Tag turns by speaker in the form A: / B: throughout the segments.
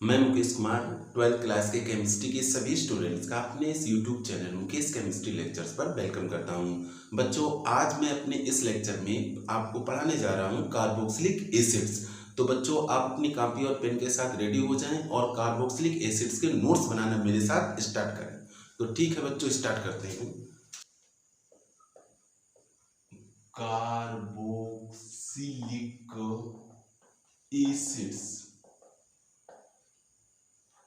A: मैं Mukesh Kumar 12th class के chemistry के सभी स्टूडेंट्स का अपने इस YouTube channel Mukesh chemistry lectures पर वेलकम करता हूं। बच्चों, आज मैं अपने इस लेक्चर में आपको पढ़ाने जा रहा हूं कार्बोक्सिलिक एसिड्स। तो बच्चों, आप अपनी कॉपी और पेन के साथ रेडी हो जाएं और कार्बोक्सिलिक एसिड्स के नोट्स बनाना मेरे साथ स्टार्ट करें। तो ठीक है बच्चों, स्टार्ट करते हैं। कार्बोक्सिलिक एसिड्स,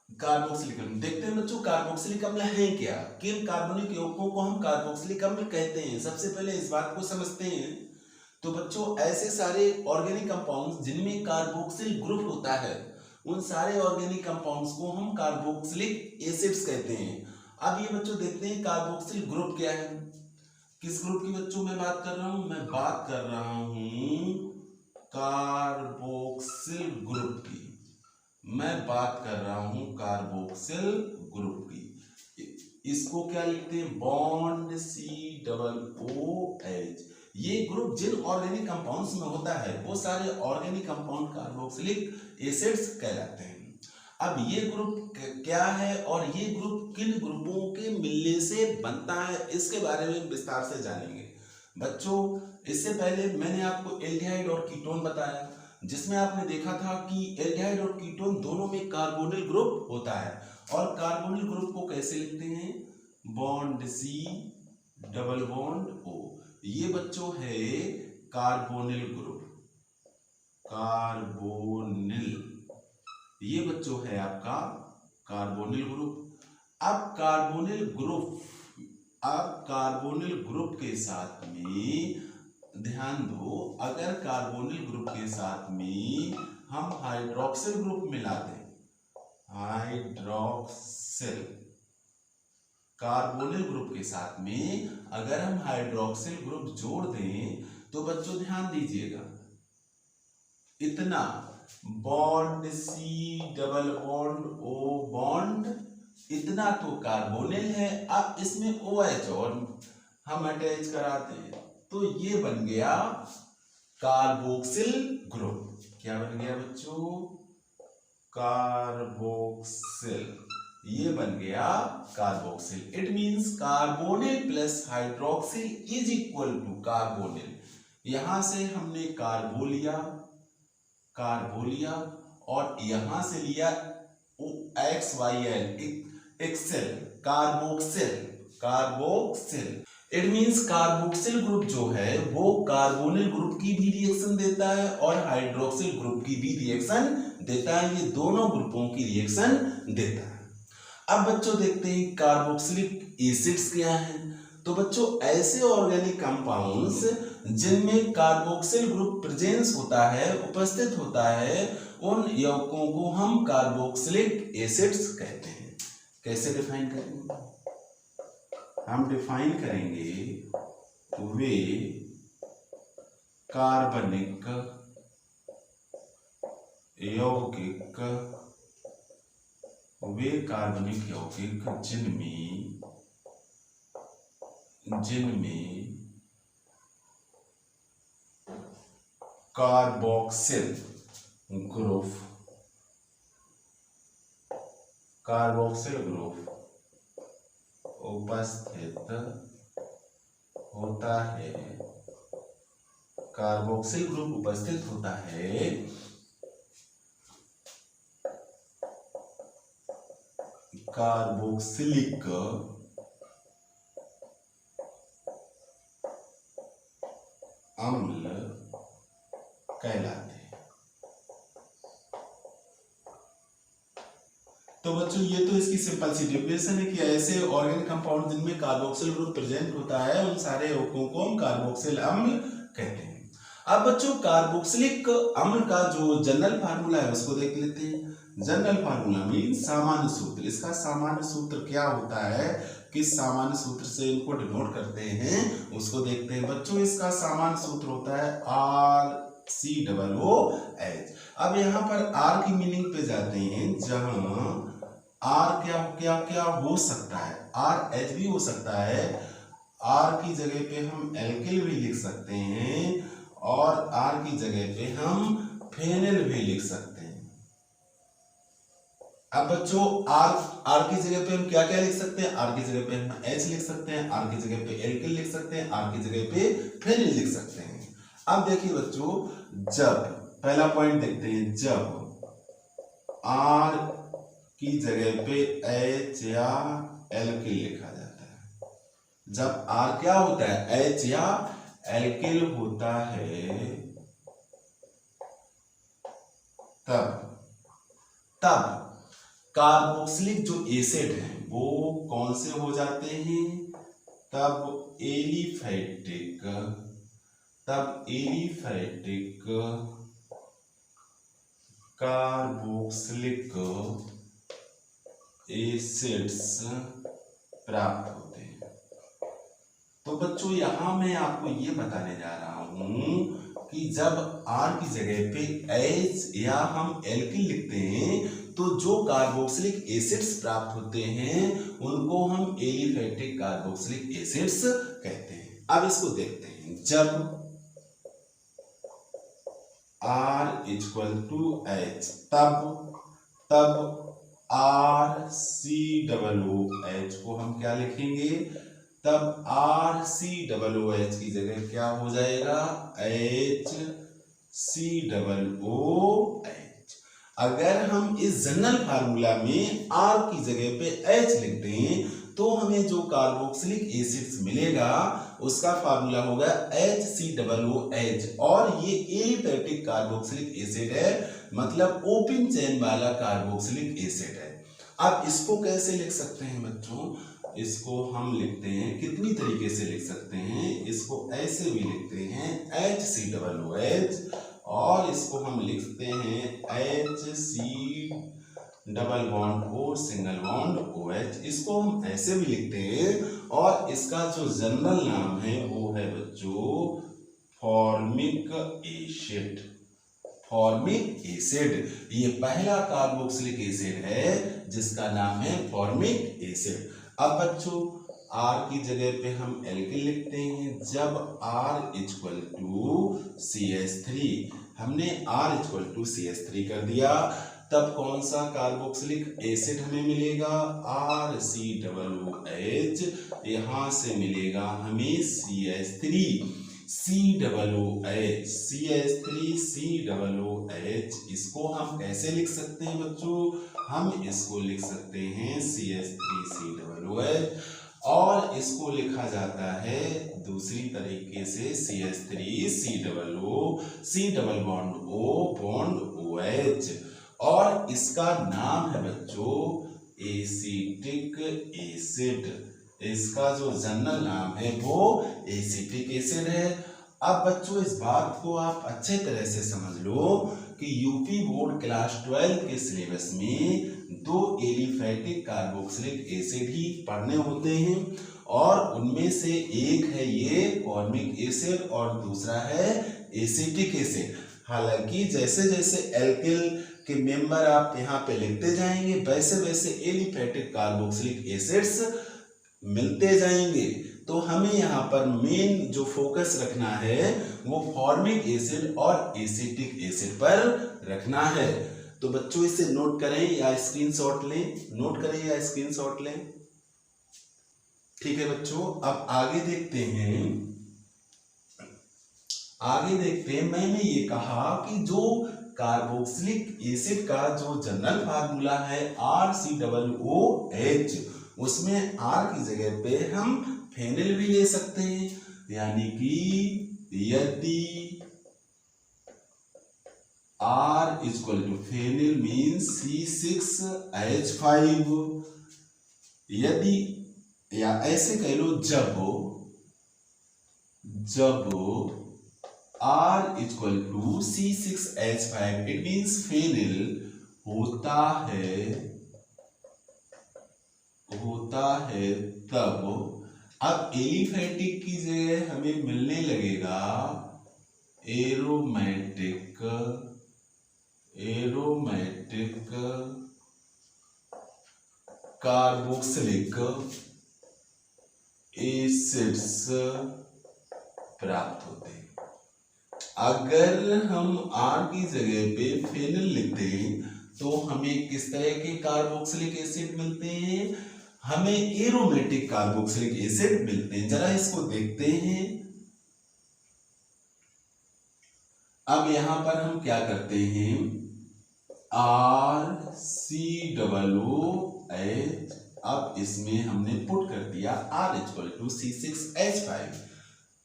A: कार्बोक्सिलिक अम्ल देखते हैं बच्चों। कार्बोक्सिलिक अम्ल है क्या? किन कार्बनिक यौगिकों को हम कार्बोक्सिलिक अम्ल कहते हैं? सबसे पहले इस बात को समझते हैं। तो बच्चों, ऐसे सारे ऑर्गेनिक कंपाउंड्स जिनमें कार्बोक्सिल ग्रुप होता है, उन सारे ऑर्गेनिक कंपाउंड्स को हम कार्बोक्सिलिक एसिड्स कहते हैं। अब ये बच्चों देखते हैं कार्बोक्सिल ग्रुप क्या है। किस ग्रुप की बच्चों मैं बात कर रहा हूं? मैं बात कर रहा हूं कार्बोक्सिल ग्रुप की। मैं बात कर रहा हूं कार्बोक्सिल ग्रुप की। इसको क्या लिखते हैं? Bond COOH। ये ग्रुप जिन ऑर्गेनिक कंपाउंड्स में होता है वो सारे ऑर्गेनिक कंपाउंड कार्बोक्सिलिक एसिड्स कहलाते हैं। अब ये ग्रुप क्या है और ये ग्रुप किन ग्रुपों के मिलने से बनता है, इसके बारे में विस्तार से जानेंगे। बच्चों, इससे पहले मैंने आपको एल्डिहाइड और कीटोन बताया, जिसमें आपने देखा था कि एल्डिहाइड और कीटोन दोनों में कार्बोनिल ग्रुप होता है। और कार्बोनिल ग्रुप को कैसे लिखते हैं? Bond C double bond O। ये बच्चों है कार्बोनिल ग्रुप। कार्बोनिल, ये बच्चों है आपका कार्बोनिल ग्रुप। अब कार्बोनिल ग्रुप के साथ में ध्यान दो, अगर कार्बोनिल ग्रुप के साथ में हम हाइड्रोक्सिल ग्रुप मिला दें, हाइड्रोक्सिल कार्बोनिल ग्रुप के साथ में अगर हम हाइड्रोक्सिल ग्रुप जोड़ दें तो बच्चों ध्यान दीजिएगा, इतना bond C double bond O bond, इतना तो कार्बोनिल है। अब इसमें OH और हम अटैच कराते हैं तो ये बन गया कार्बोक्सिल ग्रुप। क्या बन गया बच्चों? कार्बोक्सिल। ये बन गया carboxyl. It means carbonyl plus hydroxyl is equal to carbonyl. यहां से हमने कार्बो लिया और यहां से लिया XYL एक्सेल, carboxyl. It means carboxyl group जो है वो कार्बोनिल ग्रुप की भी रिएक्शन देता है और हाइड्रोक्सिल ग्रुप की भी रिएक्शन देता है। ये दोनों ग्रुपों की रिएक्शन देता है। अब बच्चों देखते हैं कार्बोक्सिलिक एसिड्स क्या हैं। तो बच्चों, ऐसे ऑर्गेनिक कंपाउंड्स जिनमें कार्बोक्सिल ग्रुप प्रेजेंस होता है, उपस्थित होता है, उन यौगिकों को हम कार्बोक्सिलिक एसिड्स कहते हैं। कैसे डिफाइन करेंगे? हम डिफाइन करेंगे, वे कार्बनिक यौगिक जिनमें कार्बोक्सिल ग्रुप उपस्थित होता है, कार्बोक्सिल ग्रुप उपस्थित होता है, कार्बोक्सिलिक अम्ल कहलाते हैं। तो बच्चों, ये तो इसकी सिंपल सी डेफिनेशन है कि ऐसे ऑर्गेनिक कंपाउंड जिनमें कार्बोक्सिल ग्रुप प्रेजेंट होता है उन सारे यौगिकों को हम कार्बोक्सिल अम्ल कहते हैं। अब बच्चों, कार्बोक्सिलिक अम्ल का जो जनरल फार्मूला है उसको देख लेते हैं। जनरल फार्मूला मीन सामान्य सूत्र। इसका सामान्य सूत्र क्या होता है, किस सामान्य सूत्र से इनको डिनोट करते हैं उसको देखते हैं। बच्चों, इसका सामान्य सूत्र होता है RCOOH। अब यहाँ पर R की मीनिंग पे जाते हैं, जहां R क्या हो सकता है। RH भी हो सकता है। R की जगह पे हम एल्किल भी लिख सकते हैं और R की जगह पे हम फेनिल भी लिख सकते हैं। अब बच्चों आर आर की जगह पे हम क्या क्या लिख सकते हैं? आर की जगह पे हम एच लिख सकते हैं, आर की जगह पे एल्किल लिख सकते हैं, आर की जगह पे फेनिल लिख सकते हैं। अब देखिए बच्चों, जब पहला पॉइंट देखते हैं, जब आर की जगह पे एच या एल्किल लिखा जाता है, जब आर क्या होता है? एच या एल्किल होता है, तब तब कार्बोक्सिलिक जो एसिड है वो कौन से हो जाते हैं? तब एलिफैटिक कार्बोक्सिलिक एसिड्स प्राप्त होते हैं। तो बच्चों यहां मैं आपको ये बताने जा रहा हूं कि जब R की जगह पे H या हम एल्किल लिखते हैं तो जो कार्बोक्सिलिक एसिड्स प्राप्त होते हैं उनको हम एलिफैटिक कार्बोक्सिलिक एसिड्स कहते हैं। अब इसको देखते हैं, जब R इक्वल टू H, तब RCOOH को हम क्या लिखेंगे? तब RCOOH की जगह क्या हो जाएगा? HCOOH। अगर हम इस जनरल फार्मूला में R की जगह पे H लिख दें तो हमें जो कार्बोक्सिलिक एसिड्स मिलेगा उसका फार्मूला होगा HCOOH, और ये एलिफैटिक कार्बोक्सिलिक एसिड है, मतलब ओपन चेन वाला कार्बोक्सिलिक एसिड है। अब इसको कैसे लिख सकते हैं बच्चों? इसको हम लिखते हैं, कितनी तरीके से लिख सकते हैं? इसको ऐसे भी लिखते हैं HCOOH, और इसको हम लिखते हैं HC double bond O single bond OH। इसको हम ऐसे भी लिखते हैं, और इसका जो जनरल नाम है वो है बच्चों फॉर्मिक एसिड। फॉर्मिक एसिड ये पहला कार्बोक्सिलिक एसिड है जिसका नाम है फॉर्मिक एसिड। अब बच्चों R की जगह पे हम एल्किल लिखते हैं, जब R इक्वल टू CH3, हमने R इक्वल टू CH3 कर दिया, तब कौन सा कार्बोक्सिलिक एसिड हमें मिलेगा? RCOOH। यहां से मिलेगा हमें CH3 CH3COOH। इसको हम कैसे लिख सकते हैं बच्चों? हम इसको लिख सकते हैं CH3COOH, और इसको लिखा जाता है दूसरी तरीके से CH3COO C double bond O bond OH, और इसका नाम है बच्चों एसिटिक एसिड। इसका जो जनरल नाम है वो एसिटिक एसिड है। अब बच्चों इस बात को आप अच्छे तरह से समझ लो कि यूपी बोर्ड क्लास 12 के सिलेबस में 2 एलिफैटिक कार्बोक्सिलिक एसिड ही पढ़ने होते हैं, और उनमें से एक है ये फॉर्मिक एसिड और दूसरा है एसिटिक एसिड। हालांकि जैसे जैसे एल्किल के मेंबर आप यहाँ पे लिखते जाएंगे वैसे वैसे एलिफैटिक कार्बोक्सिलिक एसिड्स मिलते जाएंगे, तो हमें यहाँ पर मेन जो फोकस रखना है वो फॉर्मिक एसिड और एसिटिक एसिड पर रखना है। तो बच्चों इसे नोट करें या स्क्रीनशॉट लें, नोट करें या स्क्रीनशॉट लें। ठीक है बच्चों, अब आगे देखते हैं। मैंने ये कहा कि जो कार्बोक्सिलिक एसिड का जो जनरल फार्मूला है RCOOH, उसमें R की जगह पे हम फेनिल भी ले सकते हैं, यानी कि यदि R equal to phenyl means C6H5, यदि या ऐसे कह लो जब R equal to C6H5 it means phenyl होता है तब अब एलिफैटिक की जगह हमें मिलने लगेगा एरोमेटिक कार्बोक्सिलिक एसिड्स प्राप्त होते हैं। अगर हम R की जगह पे फेनिल लिखते हैं तो हमें किस तरह के कार्बोक्सिलिक एसिड मिलते हैं? हमें एरोमेटिक कार्बोक्सिलिक एसिड मिलते हैं। जरा इसको देखते हैं। अब यहां पर हम क्या करते हैं, RCOOH, अब इसमें हमने पुट कर दिया R=C6H5,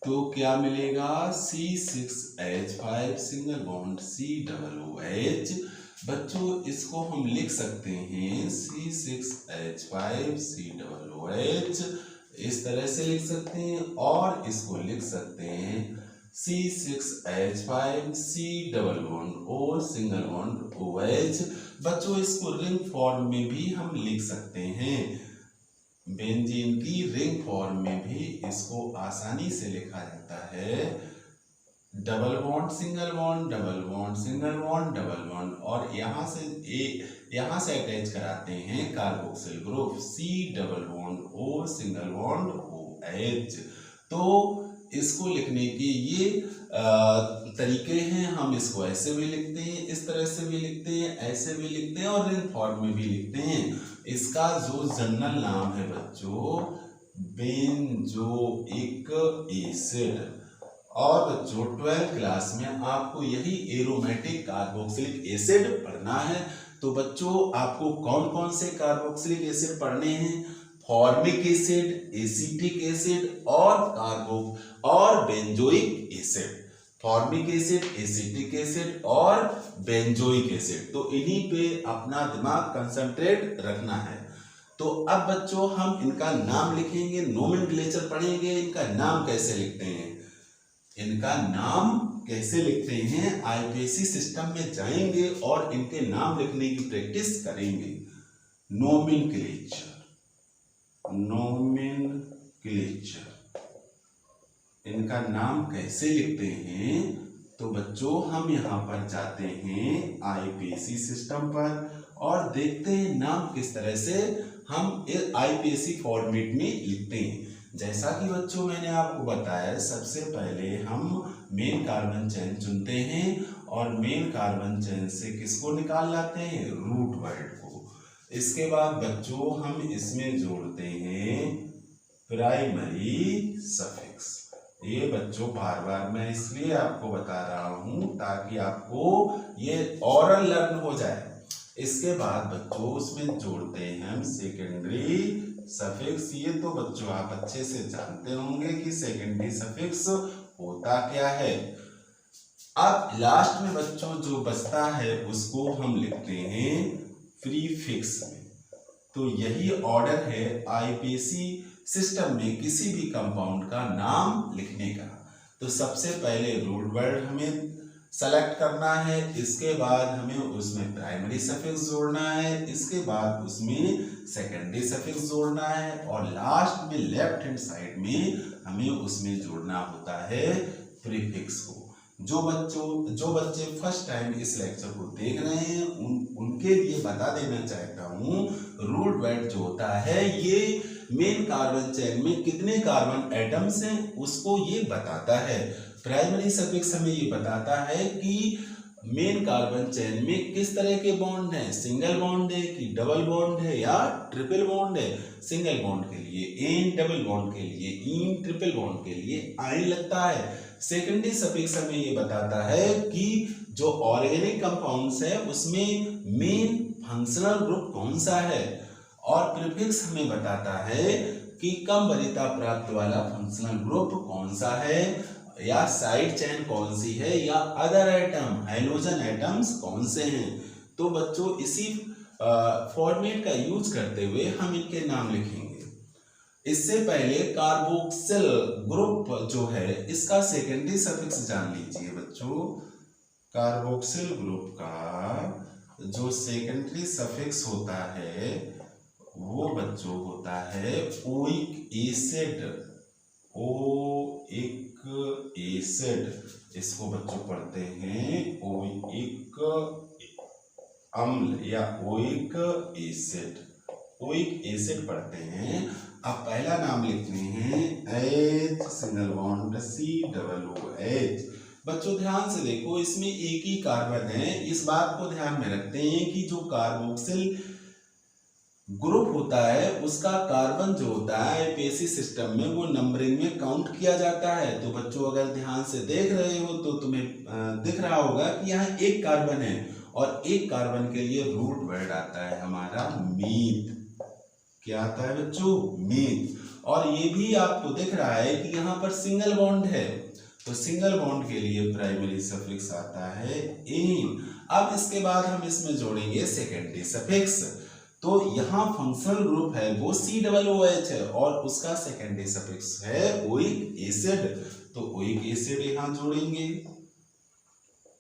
A: तो क्या मिलेगा, C6H5 सिंगल बॉन्ड COOH। बच्चों इसको हम लिख सकते हैं C6H5 COOH, इस तरह से लिख सकते हैं, और इसको लिख सकते हैं C6H5 C double bond O single bond OH। बच्चों इसको रिंग फॉर्म में भी हम लिख सकते हैं, बेंजीन की रिंग फॉर्म में भी इसको आसानी से लिखा जाता है, double bond single bond, double bond single bond, double bond, और यहाँ से अटैच कराते हैं carboxyl group C double bond O single bond OH। तो इसको लिखने के ये तरीके हैं। हम इसको ऐसे भी लिखते हैं, इस तरह से भी लिखते हैं, ऐसे भी लिखते हैं, और रिंग फॉर्म में भी लिखते हैं। इसका जो जनरल नाम है बच्चों बेंजोइक एसिड। और बच्चों 12th क्लास में आपको यही एरोमेटिक कार्बोक्सिलिक एसिड पढ़ना है। तो बच्चों आपको कौन कौन से कार्बोक्सिलिक एसिड पढ़ने हैं, फॉर्मिक एसिड, एसिटिक एसिड और benzoic acid. Formic acid, acetic acid और बेंजोइक एसिड, तो इन्हीं पे अपना दिमाग कंसंट्रेट रखना है। तो अब बच्चों हम इनका नाम लिखेंगे, नोमेनक्लेचर पढ़ेंगे, इनका नाम कैसे लिखते हैं, इनका नाम कैसे लिखते हैं, आईपीएसी सिस्टम में जाएंगे और इनके नाम लिखने की प्रैक्टिस करेंगे। नोमेनक्लेचर, नोमेनक्लेचर, इनका नाम कैसे लिखते हैं? तो बच्चों हम यहाँ पर जाते हैं आईपीएसी सिस्टम पर और देखते हैं नाम किस तरह से हम आईपीएसी फॉर्मेट में लिखते हैं। जैसा कि बच्चों मैंने आपको बताया, सबसे पहले हम मेन कार्बन चेन चुनते हैं और मेन कार्बन चेन से किसको निकाल लाते हैं, रूट वर्ड को। इसके बाद बच्चों हम इसमें जोड़ते हैं प्राइमरी सफिक्स। ये बच्चों बार बार मैं इसलिए आपको बता रहा हूं ताकि आपको ये ओरल लर्न हो जाए। इसके बाद बच्चों उसमें जोड़ते हैं हम सेकेंडरी सफिक्स। ये तो बच्चों आप अच्छे से जानते होंगे कि सेकेंडरी सफिक्स होता क्या है। अब लास्ट में बच्चों जो बचता है उसको हम लिखते हैं प्रीफिक्स में। तो यही ऑर्डर है आईपीएसी सिस्टम में किसी भी कंपाउंड का नाम लिखने का। तो सबसे पहले रूट वर्ड हमें सेलेक्ट करना है, इसके बाद हमें उसमें प्राइमरी सफिक्स जोड़ना है, इसके बाद उसमें सेकेंडरी सफिक्स जोड़ना है, और लास्ट में लेफ्ट हैंड साइड में हमें उसमें जोड़ना होता है प्रीफिक्स को। जो बच्चे फर्स्ट टाइम इस लेक्चर को देख रहे हैं उनके लिए बता देना चाहता हूँ, रूट वर्ड जो होता है ये मेन कार्बन चेन में कितने कार्बन एटम्स हैं उसको ये बताता है। प्राइमरी सफिक्स हमें ये बताता है कि मेन कार्बन चेन में किस तरह के बॉन्ड हैं, सिंगल बॉन्ड है कि डबल बॉन्ड है या ट्रिपल बॉन्ड है। सिंगल बॉन्ड के लिए एन, डबल बॉन्ड के लिए इन, ट्रिपल बॉन्ड के लिए आइन लगता है। सेकेंडरी सफिक्स हमें ये बताता है कि जो ऑर्गेनिक कंपाउंड्स है उसमें मेन फंक्शनल ग्रुप कौन सा है, और प्रीफिक्स हमें बताता है कि कम वरीयता प्राप्त वाला फंक्शनल ग्रुप कौन सा है, या साइड चेन कौन सी है, या अदर एटम हाइड्रोजन एटम्स कौन से हैं। तो बच्चों इसी फॉर्मेट का यूज करते हुए हम इनके नाम लिखेंगे। इससे पहले कार्बोक्सिल ग्रुप जो है इसका सेकेंडरी सफिक्स जान लीजिए बच्चों। कार्बोक्सिल ग्रुप का जो सेकेंडरी सफिक्स होता है वो बच्चों होता है ओइक एसिड। ओइक एसिड इसको बच्चों पढ़ते हैं ओइक अम्ल या ओइक एसिड। ओइक एसिड पढ़ते हैं। अब पहला नाम लिखते हैं H single bond C double OH। बच्चों ध्यान से देखो, इसमें एक ही कार्बन है। इस बात को ध्यान में रखते हैं कि जो कार्बोक्सिल ग्रुप होता है उसका कार्बन जो होता है आईपीएसी सिस्टम में वो नंबरिंग में काउंट किया जाता है। तो बच्चों अगर ध्यान से देख रहे हो तो तुम्हें दिख रहा होगा कि यहाँ एक कार्बन है और एक कार्बन के लिए रूट वर्ड आता है हमारा मीथ। क्या आता है बच्चों? मीथ। और ये भी आपको दिख रहा है कि यहाँ पर सिंगल बॉन्ड है, तो सिंगल बॉन्ड के लिए प्राइमरी सफिक्स आता है एन। अब इसके बाद हम इसमें जोड़ेंगे सेकेंडरी सफिक्स। तो यहाँ फंक्शनल ग्रुप है वो COOH है और उसका सेकेंडरी सफिक्स है ओइक एसिड, तो ओइक एसिड यहाँ जोड़ेंगे।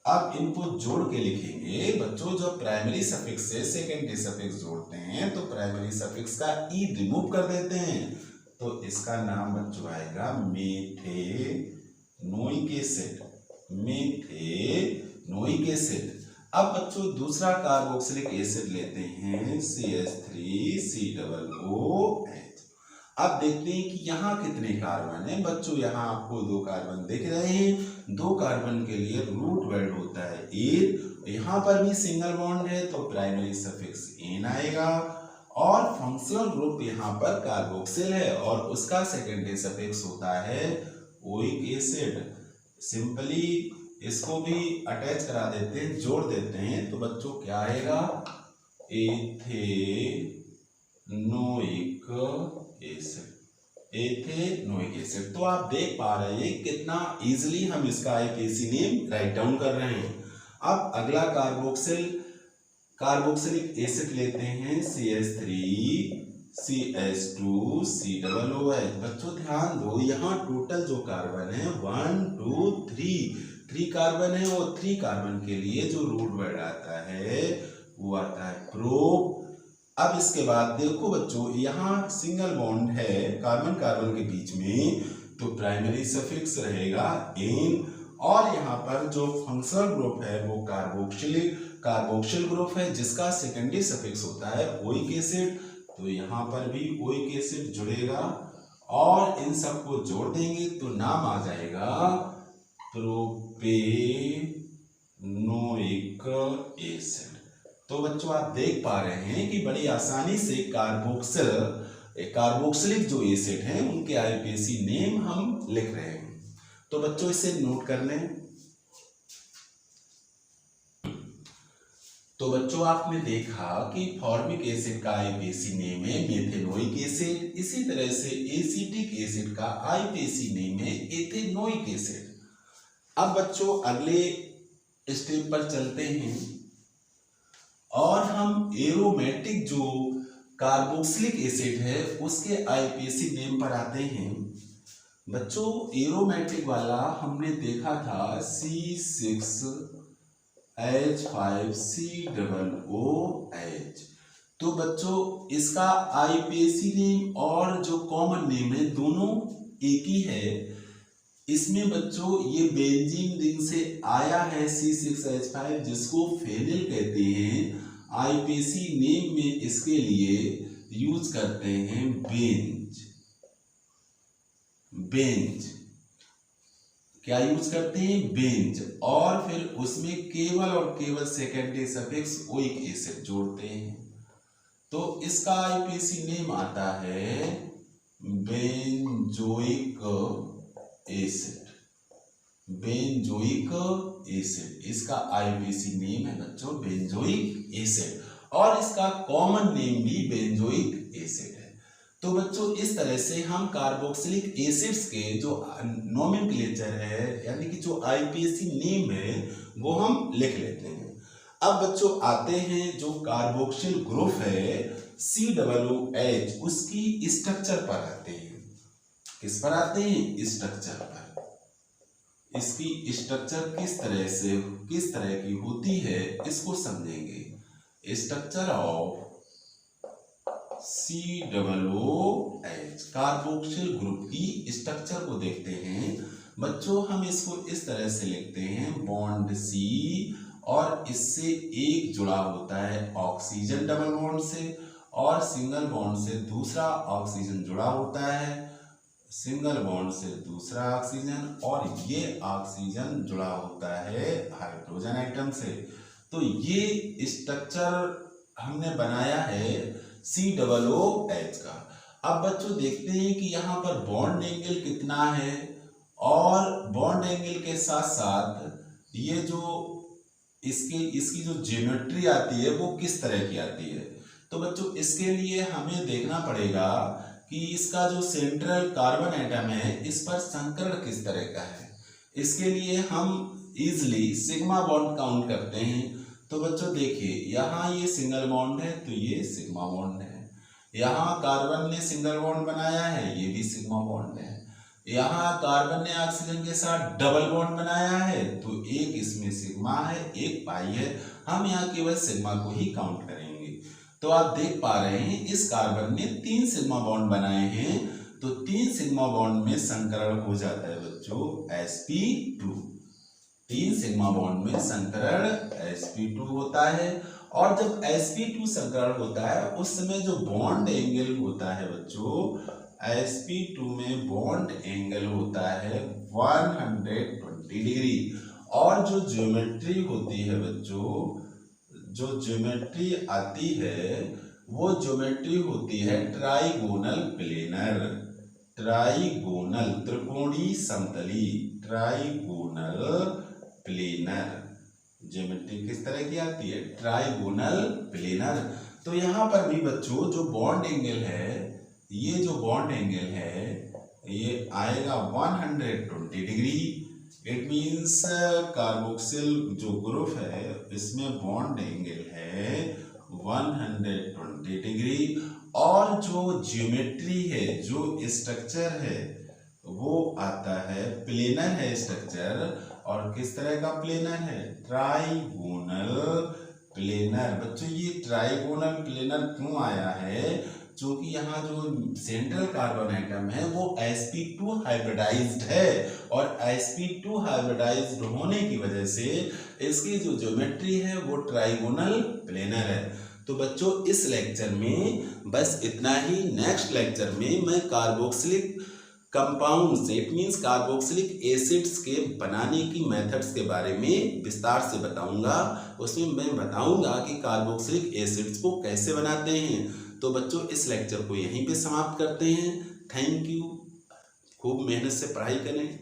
A: अब इनको जोड़ के लिखेंगे बच्चों, जो प्राइमरी सफिक्स से सेकेंडरी सफिक्स जोड़ते हैं तो प्राइमरी सफिक्स का ई रिमूव कर देते हैं, तो इसका नाम बच्चों आएगा मेथेनोइक एसिड। Methanoic acid. अब बच्चों दूसरा कार्बोक्सिलिक एसिड लेते हैं CH3COOH। अब देखते हैं कि यहाँ कितने कार्बन है। बच्चों यहाँ आपको 2 कार्बन दिख रहे हैं, 2 कार्बन के लिए रूट वर्ड होता है एन। यहाँ पर भी सिंगल बॉन्ड है तो प्राइमरी सफिक्स एन आएगा और फंक्शनल ग्रुप यहाँ पर कार्बोक्सिल है और उसका सेकेंडरी सफिक्स होता है ओइक एसिड। सिंपली इसको भी अटैच करा देते हैं, जोड़ देते हैं, तो बच्चों क्या आएगा? Ethanoic acid. Ethanoic acid. तो आप देख पा रहे हैं कितना इजीली हम इसका आईपीएसी नेम राइट डाउन कर रहे हैं। अब अगला कार्बोक्सिलिक एसिड लेते हैं CH3CH2COOH। बच्चों ध्यान दो, यहाँ टोटल जो कार्बन है 1 2 3 कार्बन है और 3 कार्बन के लिए जो रूट वर्ड आता है वो आता है प्रोप। अब इसके बाद देखो बच्चों, यहाँ सिंगल बॉन्ड है कार्बन कार्बन के बीच में, तो प्राइमरी सफिक्स रहेगा एन और यहाँ पर जो फंक्शनल ग्रुप है वो कार्बोक्सिल ग्रुप है जिसका सेकेंडरी सफिक्स होता है ओइक एसिड, तो यहाँ पर भी ओइक एसिड जुड़ेगा और इन सबको जोड़ देंगे तो नाम आ जाएगा प्रोपेनोइक एसिड। तो बच्चों आप देख पा रहे हैं कि बड़ी आसानी से कार्बोक्सिलिक जो एसिड हैं उनके आईपीएसी नेम हम लिख रहे हैं। तो बच्चों इसे नोट कर लें। तो बच्चों आपने देखा कि फॉर्मिक एसिड का आईपीएसी नेम है मेथेनोइक एसिड, इसी तरह से एसिटिक एसिड का आईपीएसी नेम है एथेनोइक एसिड। अब बच्चों अगले स्टेप पर चलते हैं और हम एरोमेटिक जो कार्बोक्सिलिक एसिड है उसके आईपीएसी नेम पर आते हैं। बच्चों एरोमेटिक वाला हमने देखा था C6H5COOH। तो बच्चों इसका आईपीएसी नेम और जो कॉमन नेम है दोनों एक ही है। इसमें बच्चों ये बेंजीन रिंग से आया है C6H5 जिसको फेनिल कहते हैं। आईपीएसी नेम में इसके लिए यूज करते हैं बेंज। क्या यूज करते हैं? बेंज। और फिर उसमें केवल और केवल सेकेंडरी सफिक्स ओइक एसिड जोड़ते हैं, तो इसका आईपीएसी नेम आता है बेंजोइक एसिड। बेंजोइक एसिड इसका आईपीएसी नेम है बच्चों बेंजोइक एसिड और इसका कॉमन नेम भी बेंजोइक एसिड है। तो बच्चों इस तरह से हम कार्बोक्सिलिक एसिड्स के जो नोमेनक्लेचर है यानी कि जो आईपीएसी नेम है वो हम लिख लेते हैं। अब बच्चों आते हैं जो कार्बोक्सिल ग्रुप है COOH उसकी स्ट्रक्चर पर आते हैं। किस पर आते हैं? स्ट्रक्चर पर। इसकी स्ट्रक्चर किस तरह की होती है इसको समझेंगे। Structure of COOH carboxyl group की स्ट्रक्चर को देखते हैं। बच्चों हम इसको इस तरह से लिखते हैं बॉन्ड C और इससे एक जुड़ा होता है ऑक्सीजन डबल बॉन्ड से और सिंगल बॉन्ड से दूसरा ऑक्सीजन जुड़ा होता है सिंगल बॉन्ड से दूसरा ऑक्सीजन, और ये ऑक्सीजन जुड़ा होता है हाइड्रोजन एटम से। तो ये स्ट्रक्चर हमने बनाया है COOH का। अब बच्चों देखते हैं कि यहाँ पर बॉन्ड एंगल कितना है, और बॉन्ड एंगल के साथ साथ ये जो इसकी जो ज्योमेट्री आती है वो किस तरह की आती है। तो बच्चों इसके लिए हमें देखना पड़ेगा कि इसका जो सेंट्रल कार्बन एटम है इस पर संकरण किस तरह का है। इसके लिए हम इजली सिग्मा बॉन्ड काउंट करते हैं। तो बच्चों देखिए, यहाँ ये सिंगल बॉन्ड है तो ये सिग्मा बॉन्ड है, यहाँ कार्बन ने सिंगल बॉन्ड बनाया है, ये भी सिग्मा बॉन्ड है, यहाँ कार्बन ने ऑक्सीजन के साथ डबल बॉन्ड बनाया है तो एक इसमें सिग्मा है, एक पाई है। हम यहाँ केवल सिग्मा को ही काउंट करेंगे। तो आप देख पा रहे हैं इस कार्बन ने 3 सिग्मा बॉन्ड बनाए हैं, तो 3 सिग्मा बॉन्ड में संकरण हो जाता है बच्चों sp2। 3 सिग्मा बॉन्ड में संकरण sp2 होता है, और जब sp2 संकरण होता है उस समय जो बॉन्ड एंगल होता है बच्चों, sp2 में बॉन्ड एंगल होता है 120 डिग्री। और जो ज्योमेट्री होती है बच्चों, जो ज्योमेट्री आती है वो ज्योमेट्री होती है ट्राइगोनल प्लेनर। ट्राइगोनल त्रिकोणीय समतली, ट्राइगोनल प्लेनर ज्योमेट्री किस तरह की आती है, ट्राइगोनल प्लेनर। तो यहाँ पर भी बच्चों जो बॉन्ड एंगल है, ये जो बॉन्ड एंगल है ये आएगा 120 डिग्री। इट मीन्स कार्बोक्सिल जो ग्रुप है इसमें बॉन्ड एंगल है 120 डिग्री, और जो ज्योमेट्री है, जो स्ट्रक्चर है वो आता है प्लेनर है स्ट्रक्चर। और किस तरह का प्लेनर है, ट्राइगोनल प्लेनर। बच्चों ये ट्राइगोनल प्लेनर क्यों आया है, क्योंकि यहाँ जो सेंट्रल कार्बन एटम है वो sp2 हाइब्रिडाइज्ड है, और sp2 हाइब्रिडाइज्ड होने की वजह से इसकी जो ज्योमेट्री है वो ट्राइगोनल प्लेनर है। तो बच्चों इस लेक्चर में बस इतना ही। नेक्स्ट लेक्चर में मैं carboxylic compounds, it means carboxylic acids के बनाने की मेथड्स के बारे में विस्तार से बताऊंगा। उसमें मैं बताऊंगा कि कार्बोक्सिलिक एसिड्स को कैसे बनाते हैं। तो बच्चों इस लेक्चर को यहीं पे समाप्त करते हैं। Thank you. खूब मेहनत से पढ़ाई करें।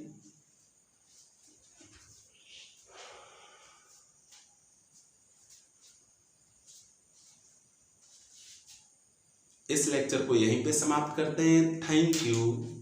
A: इस लेक्चर को यहीं पे समाप्त करते हैं। Thank you.